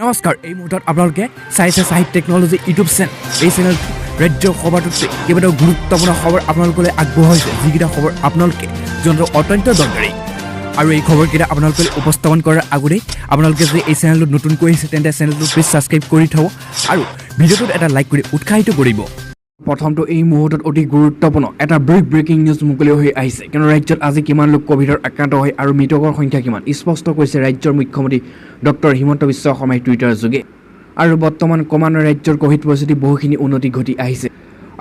নমস্কাৰ এই মুহূৰ্তত আপোনালোকে চাইছে সাহিত্য টেকনলজি ইউটিউব চেনেল এই চেনেল ৰাজ্যৰ খবৰটোতে কেইবাটাও গুৰুত্বপূৰ্ণ খবৰ আপোনালোকলৈ আগবঢ়াইছে যিকেইটা খবৰ আপোনালোকে জনাটো অত্যন্ত দৰকাৰী আৰু এই খবৰকেইটা আপোনালোকে উপস্থাপন কৰাৰ আগতে আপোনালোকে যদি এই চেনেলটো নতুনকৈ আহিছে তেন্তে চেনেলটো প্লিজ ছাবস্ক্ৰাইব কৰি থব আৰু ভিডিঅ'টোত এটা লাইক কৰি উৎসাহিত কৰিব প্ৰথমটো এই মুহূৰ্তত অতি গুৰুত্বপূৰ্ণ এটা ব্ৰেকিং নিউজ মুকলি হৈ আহিছে কিয়নো ৰাজ্যত আজি কিমান লোক কোভিডৰ আক্ৰান্ত হয় আৰু মৃতকৰ সংখ্যা কিমান স্পষ্ট কৰিছে ৰাজ্যৰ মুখ্যমন্ত্ৰী ডক্টৰ হিমন্ত বিশ্ব শৰ্মাই টুইটাৰ যোগে আৰু বৰ্তমান ক্ৰমান্বয়ে ৰাজ্যৰ কোভিড পৰিস্থিতি বহুখিনি উন্নতি ঘটি আহিছে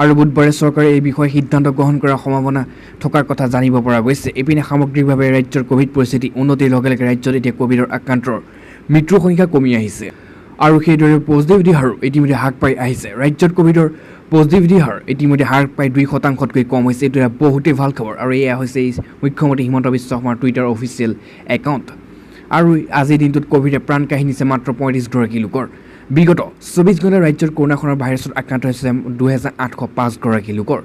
আৰু বুধবাৰে চৰকাৰে এই বিষয়ে সিদ্ধান্ত গ্ৰহণ কৰাৰ সম্ভাৱনা থকাৰ কথা জানিব পৰা গৈছে এপিনে সামগ্ৰিকভাৱে ৰাজ্যৰ কোভিড পৰিস্থিতি উন্নতিৰ লগে লগে ৰাজ্যত এতিয়া কোভিডৰ আক্ৰান্তৰ মৃত্যুৰ সংখ্যা কমি আহিছে আৰু সেইদৰে পজিটিভিটি হাৰো ইতিমধ্যে হ্ৰাস পাই আহিছে ৰাজ্যত কোভিডৰ পজিটিভিটি হাৰ ইতিমধ্যে হ্ৰাস পাই 2%তকৈ কম হৈছে এইটো এটা বহুতেই ভাল খবৰ আৰু এয়া হৈছে মুখ্যমন্ত্ৰী হিমন্ত বিশ্ব শৰ্মাৰ টুইটাৰ অফিচিয়েল একাউণ্ট আৰু আজিৰ দিনটোত কোভিডে প্ৰাণ কাঢ়িছে মাত্ৰ 35গৰাকী লোকৰ বিগত 24 ঘণ্টাত ৰাজ্যৰ কৰোনাখনৰ ভাইৰাছত আক্ৰান্ত হৈছে 2805গৰাকী লোকৰ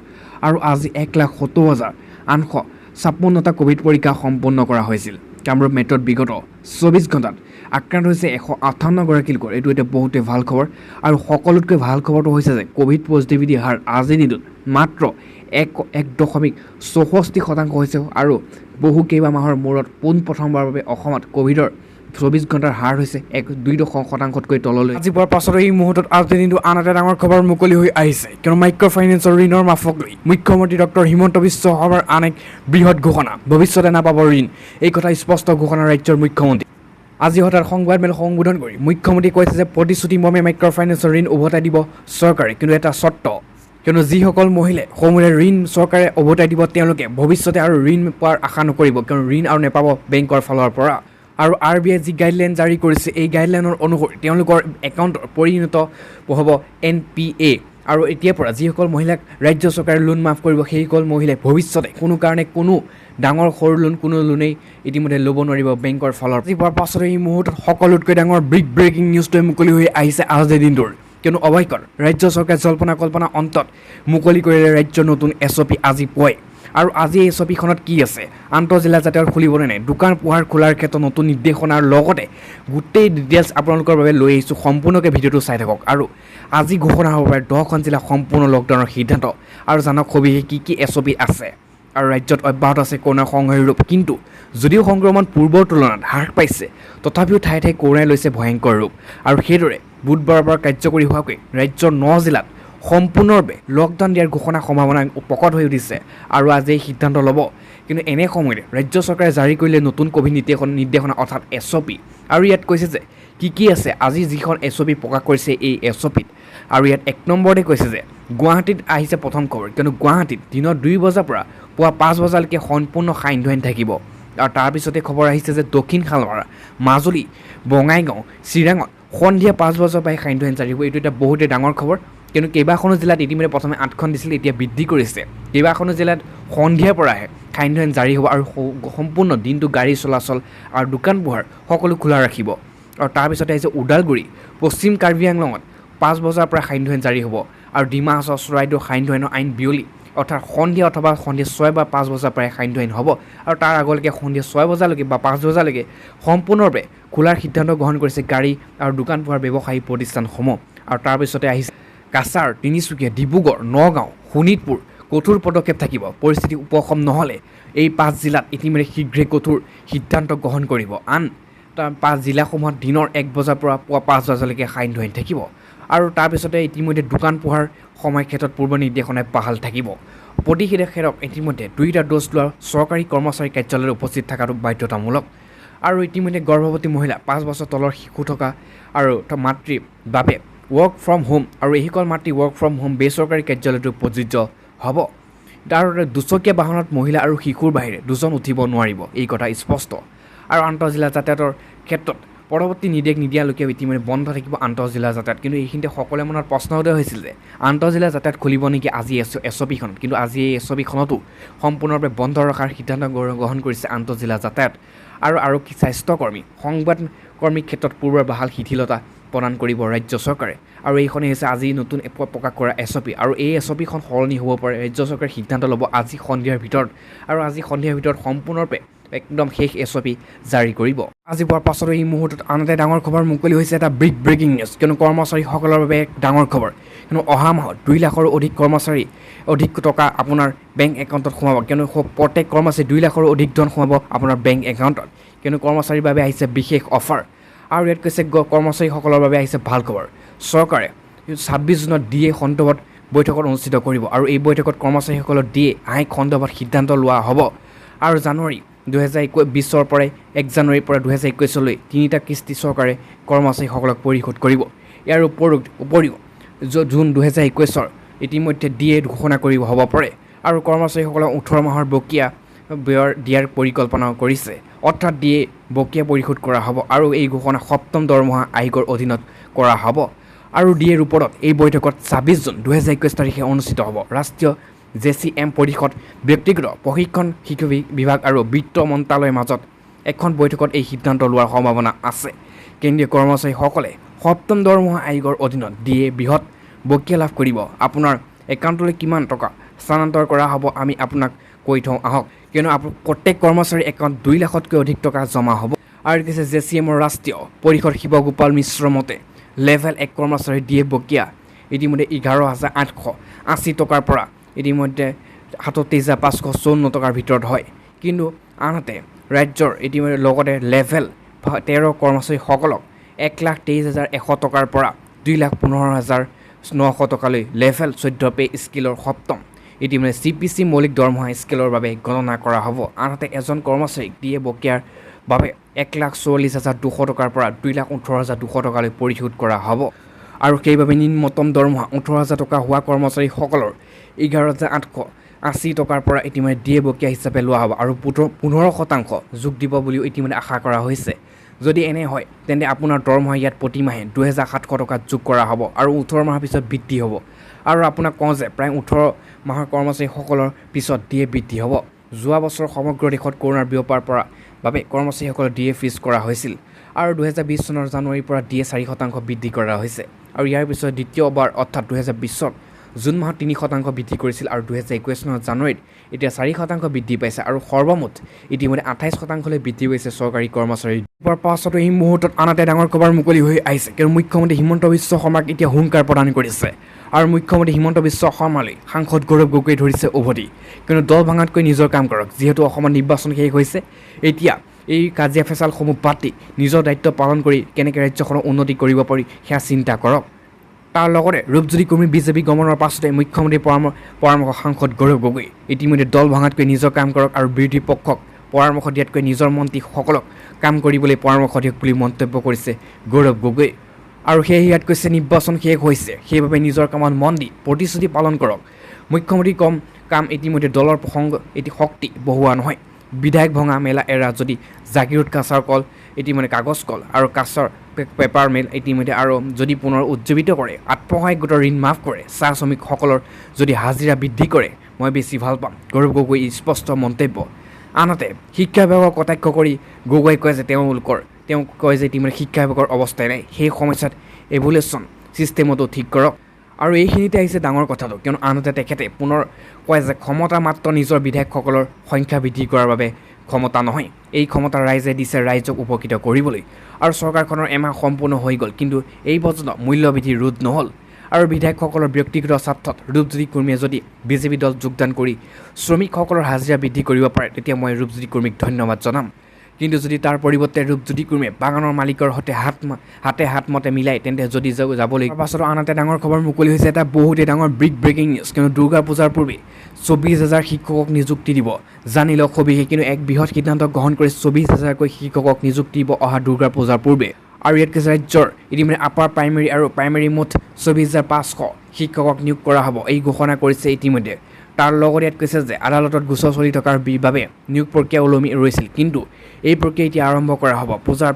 আৰু আজি 1,70,856টা কোভিড পৰীক্ষা সম্পন্ন কৰা হৈছিল কামৰূপ মেট্ৰত বিগত 24 ঘণ্টাত আক্ৰান্ত হৈছে 158গৰাকী লোকৰ এইটো এটা বহুতেই ভাল খবৰ আৰু সকলোতকৈ ভাল খবৰটো হৈছে যে কোভিড পজিটিভিটি হাৰ আজিৰ দিনটোত মাত্ৰ 1.64% হৈছে আৰু বহু কেইবা মাহৰ মূৰত পোনপ্ৰথমবাৰৰ বাবে অসমত কোভিডৰ 24 ঘণ্টাৰ হাৰ হৈছে 2.0%তকৈ তললৈ আজি পোৱাৰ পাছত এই মুহূৰ্তত আজিৰ দিনটো আন এটা ডাঙৰ খবৰ মুকলি হৈ আহিছে কিয়নো মাইক্ৰ' ফাইনেন্সৰ ঋণৰ মাফক লৈ মুখ্যমন্ত্ৰী ডক্টৰ হিমন্ত বিশ্ব শৰ্মাৰ আন এক বৃহৎ ঘোষণা ভৱিষ্যতে নাপাব ঋণ এই কথা স্পষ্ট ঘোষণা ৰাজ্যৰ মুখ্যমন্ত্ৰী আজি হঠাৎ সংবাদমেল সম্বোধন কৰি মুখ্যমন্ত্ৰীয়ে কৈছে যে প্ৰতিশ্ৰুতি মৰ্মে মাইক্ৰ' ফাইনেন্সৰ ঋণ উভতাই দিব চৰকাৰে কিন্তু এটা চৰ্ত কিয়নো যিসকল মহিলাই সমূহে ঋণ চৰকাৰে উভতাই দিব তেওঁলোকে ভৱিষ্যতে আৰু ঋণ পোৱাৰ আশা নকৰিব কিয়নো ঋণ আৰু নেপাব বেংকৰ ফালৰ পৰা আৰু RBI যি গাইডলাইন জাৰি কৰিছে এই গাইডলাইনৰ অনুসৰি তেওঁলোকৰ একাউণ্টৰ পৰিণত হ'ব NPA আৰু এতিয়াৰ পৰা যিসকল মহিলাক ৰাজ্য চৰকাৰে লোন মাফ কৰিব সেইসকল মহিলাই ভৱিষ্যতে কোনো কাৰণে কোনো ডাঙৰ সৰু লোন কোনো লোনেই ইতিমধ্যে ল'ব নোৱাৰিব বেংকৰ ফালৰ আজি পোৱাৰ পাছতে এই মুহূৰ্তত সকলোতকৈ ডাঙৰ ব্ৰেকিং নিউজটোৱে মুকলি হৈ আহিছে আজিৰ দিনটোৰ কিয়নো অৱশ্যে ৰাজ্য চৰকাৰে জল্পনা কল্পনা অন্তত মুকলি কৰিলে ৰাজ্যৰ নতুন SOP আজি পুৱাই আৰু আজি এই SOPখনত কি আছে আন্তঃজিলা যাতায়াত খুলিবনে নাই দোকান পোহাৰ খোলাৰ ক্ষেত্ৰত নতুন নিৰ্দেশনাৰ লগতে গোটেই ডিটেইলছ আপোনালোকৰ বাবে লৈ আহিছোঁ সম্পূৰ্ণকৈ ভিডিঅ'টো চাই থাকক আৰু আজি ঘোষণা হ'ব পাৰে 10খন জিলা সম্পূৰ্ণ লকডাউনৰ সিদ্ধান্ত আৰু জানক সবিশেষ কি SOP আছে আৰু ৰাজ্যত অব্যাহত আছে কৰোনাৰ সংহাৰী ৰূপ কিন্তু যদিও সংক্ৰমণ পূৰ্বৰ তুলনাত হ্ৰাস পাইছে তথাপিও ঠায়ে ঠায়ে কৰোনাই লৈছে ভয়ংকৰ ৰূপ আৰু সেইদৰে বুধবাৰৰ পৰা কাৰ্যকৰী হোৱাকৈ ৰাজ্যৰ 9 জিলাত সম্পূৰ্ণৰূপে লকডাউন দিয়াৰ ঘোষণা সম্ভাৱনা প্ৰকট হৈ উঠিছে আৰু আজি এই সিদ্ধান্ত ল'ব কিন্তু এনে সময়তে ৰাজ্য চৰকাৰে জাৰি কৰিলে নতুন কোভিড নিৰ্দেশনা অৰ্থাৎ SOP আৰু ইয়াত কৈছে যে কি আছে আজি যিখন SOP প্ৰকাশ কৰিছে এই SOPত আৰু ইয়াত 1 নম্বৰতে কৈছে যে গুৱাহাটীত আহিছে প্ৰথম খবৰ কিয়নো গুৱাহাটীত দিনৰ 2 বজাৰ পৰা পুৱা 5 বজালৈকে সম্পূৰ্ণ সান্ধ্য থাকিব আৰু তাৰপিছতে খবৰ আহিছে যে দক্ষিণ শালমাৰা মাজুলী বঙাইগাঁও চিৰাঙত সন্ধিয়া 5 বজাৰ পৰাই সান্ধ্য জাৰি হ'ব এইটো এটা বহুতেই ডাঙৰ খবৰ কিয়নো কেইবাখনো জিলাত ইতিমধ্যে প্ৰথমে 8খন দিছিল এতিয়া বৃদ্ধি কৰিছে কেইবাখনো জিলাত সন্ধিয়াৰ পৰাহে সান্ধ্য জাৰি হ'ব আৰু সম্পূৰ্ণ দিনটো গাড়ী চলাচল আৰু দোকান পোহাৰ সকলো খোলা ৰাখিব আৰু তাৰপিছতে আহিছে ওদালগুৰি পশ্চিম কাৰ্বি আংলঙত 5 বজাৰ পৰা সান্ধ্য জাৰি হ'ব আৰু ডিমা হাছাও চৰাইদেউ সান্ধ্য আইন বিয়লি অৰ্থাৎ সন্ধিয়া অথবা সন্ধিয়া 6 বা 5 বজাৰ পৰাই সান্ধ্য হ'ব আৰু তাৰ আগলৈকে সন্ধিয়া 6 বজালৈকে বা 5 বজালৈকে সম্পূৰ্ণৰূপে খোলাৰ সিদ্ধান্ত গ্ৰহণ কৰিছে গাড়ী আৰু দোকান পোহাৰ ব্যৱসায়ী প্ৰতিষ্ঠানসমূহ আৰু তাৰপিছতে আহিছে কাছাৰ তিনিচুকীয়া ডিব্ৰুগড় নগাঁও শোণিতপুৰ কঠোৰ পদক্ষেপ থাকিব পৰিস্থিতি উপশম নহ'লে এই 5 জিলাত ইতিমধ্যে শীঘ্ৰে কঠোৰ সিদ্ধান্ত গ্ৰহণ কৰিব আন 5 জিলাসমূহত দিনৰ 1 বজাৰ পৰা পুৱা 5 বজালৈকে সান্ধ্য থাকিব আৰু তাৰপিছতে ইতিমধ্যে দোকান পোহাৰ সময় ক্ষেত্ৰত পূৰ্ব নিৰ্দেশনাই বাহাল থাকিব প্ৰতিষেধক ইতিমধ্যে 2টা ড'জ লোৱা চৰকাৰী কৰ্মচাৰী কাৰ্যালয়ত উপস্থিত থকাটো বাধ্যতামূলক আৰু ইতিমধ্যে গৰ্ভৱতী মহিলা 5 বছৰ তলৰ শিশু থকা আৰু মাতৃৰ বাবে ৱৰ্ক ফ্ৰম হোম আৰু এইসকল মাতৃ ৱৰ্ক ফ্ৰম হোম বেচৰকাৰী কাৰ্যালয়টো প্ৰযোজ্য হ'ব তাৰ দুচকীয়া বাহনত মহিলা আৰু শিশুৰ বাহিৰে দুজন উঠিব নোৱাৰিব এই কথা স্পষ্ট আৰু আন্তঃজিলা যাতায়াতৰ ক্ষেত্ৰত পৰৱৰ্তী নিৰ্দেশ নিদিয়ালৈকে ইতিমধ্যে বন্ধ থাকিব আন্তঃজিলা যাতায়াত কিন্তু এইখিনিতে সকলোৰে মনত প্ৰশ্ন উদয় হৈছিল যে আন্তঃজিলা যাতায়াত খুলিব নেকি আজি SOPখনত কিন্তু আজি এই SOPখনতো সম্পূৰ্ণৰূপে বন্ধ ৰখাৰ সিদ্ধান্ত গ্ৰহণ কৰিছে আন্তঃজিলা যাতায়াত আৰু কি স্বাস্থ্যকৰ্মী সংবাদকৰ্মীৰ ক্ষেত্ৰত পূৰ্বৰ বাহাল শিথিলতা প্ৰদান কৰিব ৰাজ্য চৰকাৰে আৰু এইখনেই হৈছে আজি নতুন প্ৰকাশ কৰা SOP আৰু এই SOPখন সলনি হ'ব পাৰে ৰাজ্য চৰকাৰে সিদ্ধান্ত ল'ব আজি সন্ধিয়াৰ ভিতৰত আৰু আজি সন্ধিয়াৰ ভিতৰত সম্পূৰ্ণৰূপে একদম শেষ SOP জাৰি কৰিব। আজি পোৱাৰ পাছতো এই মুহূৰ্তত আন এটা ডাঙৰ খবৰ মুকলি হৈছে, এটা বিগ ব্ৰেকিং নিউজ। কিয়নো কৰ্মচাৰীসকলৰ বাবে এক ডাঙৰ খবৰ, কিয়নো অহা মাহত 2 লাখৰো অধিক টকা আপোনাৰ বেংক একাউণ্টত সোমাব। কিয়নো প্ৰত্যেক কৰ্মচাৰী 2 লাখৰো অধিক ধন সোমাব আপোনাৰ বেংক একাউণ্টত। কিয়নো কৰ্মচাৰীৰ বাবে আহিছে বিশেষ অফাৰ। আৰু ইয়াত কৈছে কৰ্মচাৰীসকলৰ বাবে আহিছে ভাল খবৰ। চৰকাৰে 26 জুনত DA সন্দৰ্ভত বৈঠকত অনুষ্ঠিত কৰিব আৰু এই বৈঠকত কৰ্মচাৰীসকলৰ DA আইন সন্দৰ্ভত সিদ্ধান্ত লোৱা হ'ব। আৰু জানুৱাৰী 2020 পৰাই 1 জানুৱাৰীৰ পৰা 2021লৈ 3টা কিস্তি চৰকাৰে কৰ্মচাৰীসকলক পৰিশোধ কৰিব। ইয়াৰ উপৰিও জুন 2021 ইতিমধ্যে DA ঘোষণা কৰিব হ'ব পাৰে আৰু কৰ্মচাৰীসকলক 18 মাহৰ বকীয়া ব্যয় দিয়াৰ পৰিকল্পনা কৰিছে। অৰ্থাৎ DA বকীয়া পৰিশোধ কৰা হ'ব আৰু এই ঘোষণা 7ম দৰমহা আয়োগৰ অধীনত কৰা হ'ব। আৰু DAৰ ওপৰত এই বৈঠকত 26 জুন 2021 তাৰিখে অনুষ্ঠিত হ'ব। ৰাষ্ট্ৰীয় JCM পৰিষদ, ব্যক্তিগত প্ৰশিক্ষণ শিক্ষা বিভাগ আৰু বিত্ত মন্ত্ৰালয়ৰ মাজত এখন বৈঠকত এই সিদ্ধান্ত লোৱাৰ সম্ভাৱনা আছে। কেন্দ্ৰীয় কৰ্মচাৰীসকলে 7ম দৰমহা আয়োগৰ অধীনত DA বৃহৎ বকীয়া লাভ কৰিব। আপোনাৰ একাউণ্টলৈ কিমান টকা স্থানান্তৰ কৰা হ'ব আমি আপোনাক কৈ থওঁ আহক। কিয়নো প্ৰত্যেক কৰ্মচাৰীৰ একাউণ্ট 2 লাখতকৈ অধিক টকা জমা হ'ব। আৰু কৈছে JCMৰ ৰাষ্ট্ৰীয় পৰিষদ শিৱগোপাল মিশ্ৰৰ মতে লেভেল 1 কৰ্মচাৰীৰ DA বকীয়া ইতিমধ্যে 11,880 টকাৰ পৰা ইতিমধ্যে 37,554 টকাৰ ভিতৰত হয়। কিন্তু আনহাতে ৰাজ্যৰ ইতিমধ্যে লগতে লেভেল 13 কৰ্মচাৰীসকলক 1,23,100 টকাৰ পৰা 2,15,900 টকালৈ লেভেল 14 পে স্কেলৰ 7ম ইতিমধ্যে CPC মৌলিক দৰমহা স্কেলৰ বাবে গণনা কৰা হ'ব। আনহাতে এজন কৰ্মচাৰীক DA বকীয়াৰ বাবে 1,44,200 টকাৰ পৰা 2,18,200 টকালৈ পৰিশোধ কৰা হ'ব। আৰু সেইবাবে নিম্নতম দৰমহা 18,000 টকা হোৱা কৰ্মচাৰীসকলৰ 11,880 টকাৰ পৰা ইতিমধ্যে DA বকীয়া হিচাপে লোৱা হ'ব আৰু 15% যোগ দিব বুলিও ইতিমধ্যে আশা কৰা হৈছে। যদি এনে হয় তেন্তে আপোনাৰ দৰমহা ইয়াত প্ৰতিমাহে 2,700 টকা যোগ কৰা হ'ব আৰু 18 মাহৰ পিছত বৃদ্ধি হ'ব। আৰু আপোনাক কওঁ যে প্ৰায় 18 মাহৰ কৰ্মচাৰীসকলৰ পিছত DA বৃদ্ধি হ'ব। যোৱা বছৰ সমগ্ৰ দেশত কৰোনাৰ বিয়পাৰ পৰা বাবে কৰ্মচাৰীসকলৰ DA ফ্ৰিজ কৰা হৈছিল আৰু 2020 চনৰ জানুৱাৰীৰ পৰা DA 4% বৃদ্ধি কৰা হৈছে। আৰু ইয়াৰ পিছত দ্বিতীয়বাৰ অৰ্থাৎ 2020 জুন মাহত 3% বৃদ্ধি কৰিছিল আৰু 2021 চনৰ জানুৱাৰীত এতিয়া 4% বৃদ্ধি পাইছে আৰু সৰ্বমুঠ ইতিমধ্যে 28%লৈ বৃদ্ধি পাইছে চৰকাৰী কৰ্মচাৰীৰ। ইয়াৰ পাছতো এই মুহূৰ্তত আন এটা ডাঙৰ খবৰ মুকলি হৈ আহিছে। কিয়নো মুখ্যমন্ত্ৰী হিমন্ত বিশ্ব শৰ্মাক এতিয়া হুংকাৰ প্ৰদান কৰিছে আৰু মুখ্যমন্ত্ৰী হিমন্ত বিশ্ব শৰ্মালৈ সাংসদ গৌৰৱ গগৈয়ে ধৰিছে উভতি। কিয়নো দল ভাঙাতকৈ নিজৰ কাম কৰক। যিহেতু অসমত নিৰ্বাচন শেষ হৈছে, এতিয়া এই কাজিয়া ফেচালসমূহ পাতি নিজৰ দায়িত্ব পালন কৰি কেনেকৈ ৰাজ্যখনৰ উন্নতি কৰিব পাৰি সেয়া চিন্তা কৰক। তাৰ লগতে ৰূপজ্যোতি কুৰ্মী BJP গমনৰ পাছতে মুখ্যমন্ত্ৰীৰ পৰামৰ্শ সাংসদ গৌৰৱ গগৈ ইতিমধ্যে দল ভাঙাতকৈ নিজৰ কাম কৰক আৰু বিৰোধী পক্ষক পৰামৰ্শ দিয়াতকৈ নিজৰ মন্ত্ৰীসকলক কাম কৰিবলৈ পৰামৰ্শ দিয়ক বুলি মন্তব্য কৰিছে গৌৰৱ গগৈ। আৰু সেয়ে ইয়াত কৈছে নিৰ্বাচন শেষ হৈছে, সেইবাবে নিজৰ কামত মন দি প্ৰতিশ্ৰুতি পালন কৰক। মুখ্যমন্ত্ৰীৰ কাম ইতিমধ্যে দলৰ শক্তি বঢ়োৱা নহয়। বিধায়ক ভঙা মেলা এৰা যদি জাগিৰোড কাছৰ কল ইতিমধ্যে কাগজ কল আৰু কাছৰ পেপাৰ মিল ইতিমধ্যে আৰু যদি পুনৰ উজ্জীৱিত কৰে, আত্মসহায়ক গোটৰ ঋণ মাফ কৰে, চাহ শ্ৰমিকসকলৰ যদি হাজিৰা বৃদ্ধি কৰে, মই বেছি ভাল পাম। গৌৰৱ গগৈ স্পষ্ট মন্তব্য। আনহাতে শিক্ষা বিভাগক কটাক্ষ কৰি গগৈয়ে কয় যে তেওঁ কয় যে ইতিমধ্যে শিক্ষা বিভাগৰ অৱস্থাই নাই, সেই সমস্যাত এভুলেশ্যন ছিষ্টেমতো ঠিক কৰক। আৰু এইখিনিতে আহিছে ডাঙৰ কথাটো। কিয়নো আনহাতে তেখেতে পুনৰ কয় যে ক্ষমতা মাত্ৰ নিজৰ বিধায়কসকলৰ সংখ্যা বৃদ্ধি কৰাৰ বাবে ক্ষমতা নহয়, এই ক্ষমতা ৰাইজে দিছে ৰাইজক উপকৃত কৰিবলৈ। আৰু চৰকাৰখনৰ এমাহ সম্পূৰ্ণ হৈ গ'ল, কিন্তু এই পৰ্যন্ত মূল্যবৃদ্ধি ৰোধ নহ'ল। আৰু বিধায়কসকলৰ ব্যক্তিগত স্বাৰ্থত ৰূপজ্যোতি কুৰ্মীয়ে যদি BJP দল যোগদান কৰি শ্ৰমিকসকলৰ হাজিৰা বৃদ্ধি কৰিব পাৰে, তেতিয়া মই ৰূপজ্যোতি কুৰ্মীক ধন্যবাদ জনাম। কিন্তু যদি তাৰ পৰিৱৰ্তে ৰূপজ্যোতি কুৰ্মীয়ে বাগানৰ মালিকৰ সৈতে হাতে মতে মিলাই তেন্তে যদি যাবলৈ পাছতো আন এটা ডাঙৰ খবৰ মুকলি হৈছে, এটা বহুতেই ডাঙৰ বিগ ব্ৰেকিং নিউজ। কিয়নো দুৰ্গা পূজাৰ পূৰ্বে 24,000 শিক্ষকক নিযুক্তি দিব জানি লওক সবিশেষ। কিন্তু এক বৃহৎ সিদ্ধান্ত গ্ৰহণ কৰি 24,000কৈ শিক্ষকক নিযুক্তি দিব অহা দুৰ্গা পূজাৰ পূৰ্বে। আৰু ইয়াত কৈছে ৰাজ্যৰ ইতিমধ্যে আপাৰ প্ৰাইমেৰী আৰু প্ৰাইমেৰী মুঠ 24,500 শিক্ষকক নিয়োগ কৰা হ'ব, এই ঘোষণা কৰিছে ইতিমধ্যে। তাৰ লগতে ইয়াত কৈছে যে আদালতত গোচৰ চলি থকাৰ বাবে নিয়োগ প্ৰক্ৰিয়া ওলমি ৰৈছিল, কিন্তু এই প্ৰক্ৰিয়া এতিয়া আৰম্ভ কৰা হ'ব পূজাৰ